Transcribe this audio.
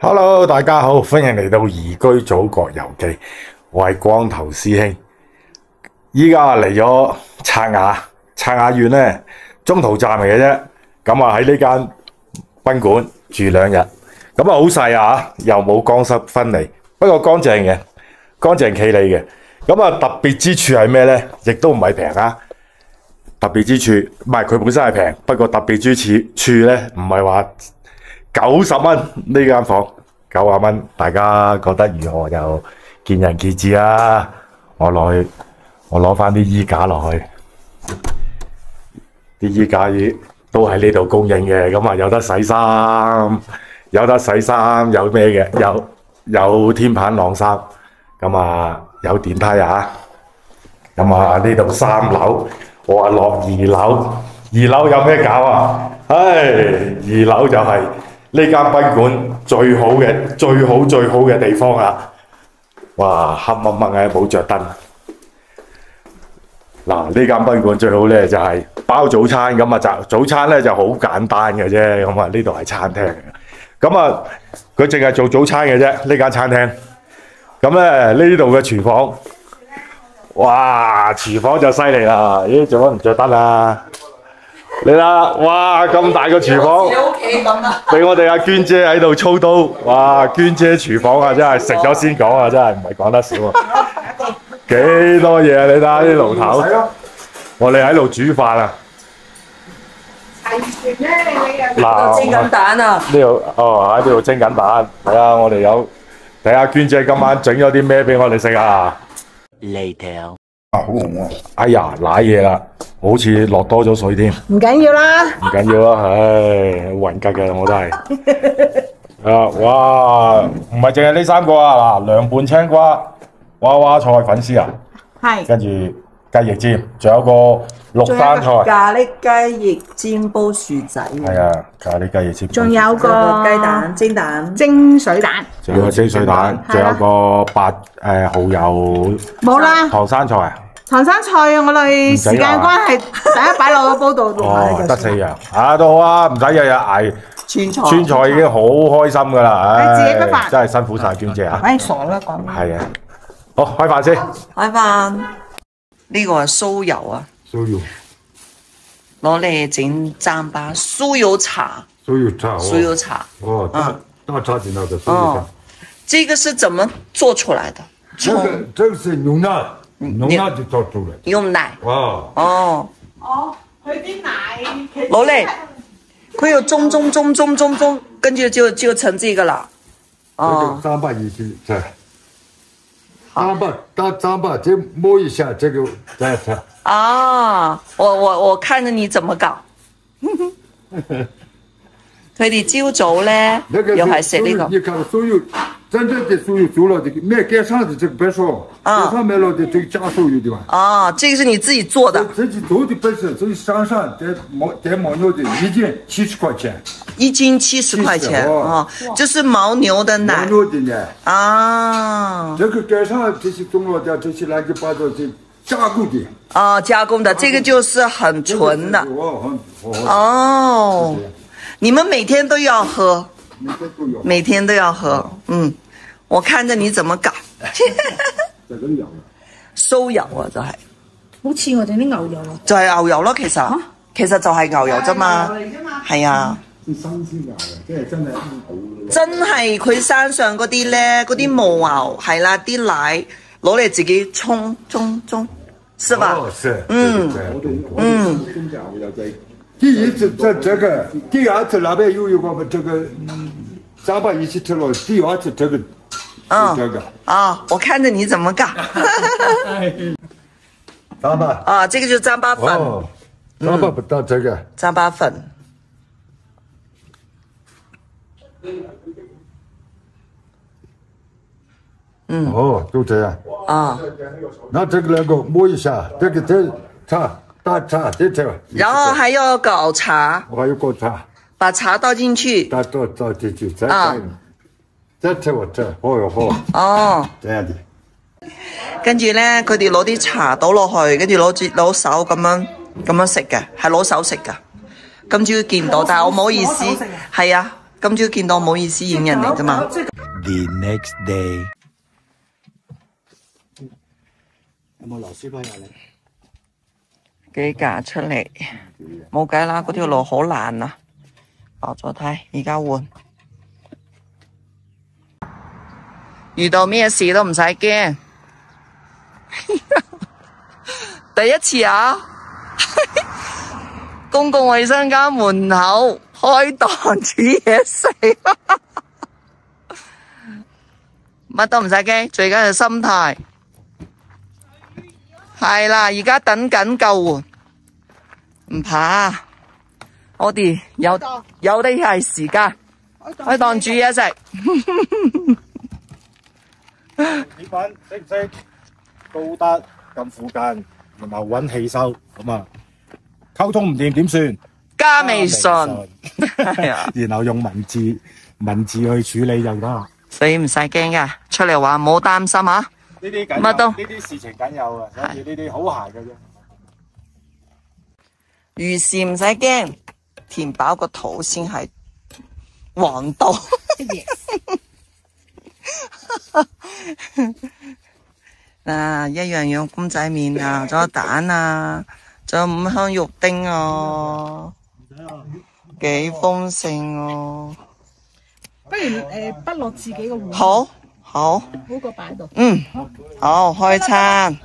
Hello，大家好，歡迎嚟到移居祖國遊記，我係光頭師兄。依家嚟咗刷牙縣咧，中途站嚟嘅啫。咁啊喺呢間賓館住2日，咁啊好細啊，又冇乾濕分離，不過乾淨嘅，乾淨企理嘅。咁啊特別之處係咩咧？亦都唔係平啊。特別之處唔係佢本身係平，不過特別之處咧唔係話90蚊呢間房，90蚊，大家覺得如何就見仁見智啦。我攞翻啲衣架落去，啲衣架都喺呢度供應嘅，咁啊有得洗衫，有咩嘅？有天棚晾衫，咁啊有電梯啊，咁啊呢度3樓，我話落2樓，2樓有咩搞啊？2樓就係呢間賓館最好嘅地方啊！哇，黑掹掹嘅冇着燈。嗱，呢間賓館最好咧就係包早餐，咁啊早餐咧就好簡單嘅啫，咁啊呢度係餐廳嚟嘅，咁啊佢淨係做早餐嘅啫，呢間餐廳。咁咧呢度嘅廚房，哇，廚房就犀利啦！咦，做乜唔着燈啊？你啦，哇，咁大個廚房，俾我哋阿娟姐喺度操刀，哇，娟姐廚房啊，真係食咗先講啊，真係唔係講得少啊！幾多嘢啊！你睇下啲爐頭，我哋喺度煮飯啊！嗱，蒸緊蛋啊！呢度喺呢度蒸緊蛋，係啊！我哋有睇下娟姐今晚整咗啲咩俾我哋食啊 ！Later 好紅喎！哎呀，瀨嘢啦，好似落多咗水添。唔緊要啦，唔緊要啦，唉，混吉嘅我都係。哇，唔係淨係呢3個啊，嗱，涼拌青瓜、娃娃菜粉絲啊，係，跟住雞翼尖，仲有個綠山菜，咖喱雞翼煎煲薯仔，係啊，咖喱雞翼尖，仲有個雞蛋蒸蛋，蒸水蛋，仲有個蒸水蛋，仲有個白蠔油冇啦，唐生菜啊，唐生菜我哋時間關係，第一擺落個煲度弄下哦，得4樣，啊都好啊，唔使日日捱。川菜已經好開心㗎啦，唉，自己不煩，真係辛苦晒娟姐啊！唉，傻啦講。係啊，好開飯先。開飯，呢個係酥油啊，酥油，攞嚟整糌粑，酥油茶。酥油茶。哦，大茶的那個酥油茶。這個是怎麼做出來的？這個是用奶就做出來。用奶。哦。哦。哦，佢啲奶攞嚟。佢有中，跟住就成這個啦。哦。這個糌粑一起吃。糌粑這摸一下，這個再吃。啊，我看着你怎麼搞。佢哋朝早咧，又係食呢個。你看酥油，真正的酥油做了這個，買街上的這個別說，街上買了的這個假酥油的嘛。啊，這個是你自己做的。自己做的本身，自己上帶牦牛的，1斤70塊錢。1斤70塊錢啊，就是牦牛的奶。牦牛的奶。啊。這個街上這些中藥的這些亂七八糟的加工的。啊，加工的，這個就是很純的。哦。你們每天都要喝，每天都要喝，嗯，我看着你怎麼搞，酥油啊，就係，好似我哋啲牛油啊，就係牛油咯，其實就係牛油啫嘛，係啊，真係佢山上嗰啲咧，嗰啲牦牛係啦，啲奶攞嚟自己沖，是吧？哦，是，嗯。第一次這個，第二次那邊有一個這個糌粑一起吃了，第二次這個，這個。啊，我看着你怎麼搞。糌粑。啊，這個就是糌粑粉。哦，糌粑不到這個。糌粑粉。嗯。哦，就這樣。啊。那這個能夠摸一下，這茶。大茶這茶，然後還要搞茶，我還要搞茶，把茶倒進去，倒進去，再吃我這，哦，這樣的。跟住咧，佢哋攞啲茶倒落去，跟住攞手咁樣食嘅，係攞手食噶。今朝見唔到，但係我唔好意思，係啊，今朝見到唔好意思影人嚟啫嘛。 The next day， 有冇螺絲批啊你？幾架出嚟，冇計啦，嗰條路好爛啊，爆咗胎，而家換。遇到咩事都唔使驚，第一次啊！公共衛生間門口開檔煮嘢食，乜都唔使驚，最緊要心態。係啦，而家等緊救援，唔怕，我哋有啲係時間，開檔煮嘢食。你班識唔識高德咁附近，然後揾汽修咁啊？溝通唔掂點算？加微信，係啊，然後用文字去處理就得啦。所以唔使驚噶，出嚟玩唔好擔心啊！呢啲緊乜都有，呢啲事情緊有啊，所以呢啲好閒嘅啫。遇事唔使驚，填飽個肚先係王道。嗱，一樣樣公仔麵啊，仲有蛋啊，仲有五香肉丁啊，幾豐盛哦！不如筆落自己個碗，好，好，好過擺度。好，開餐。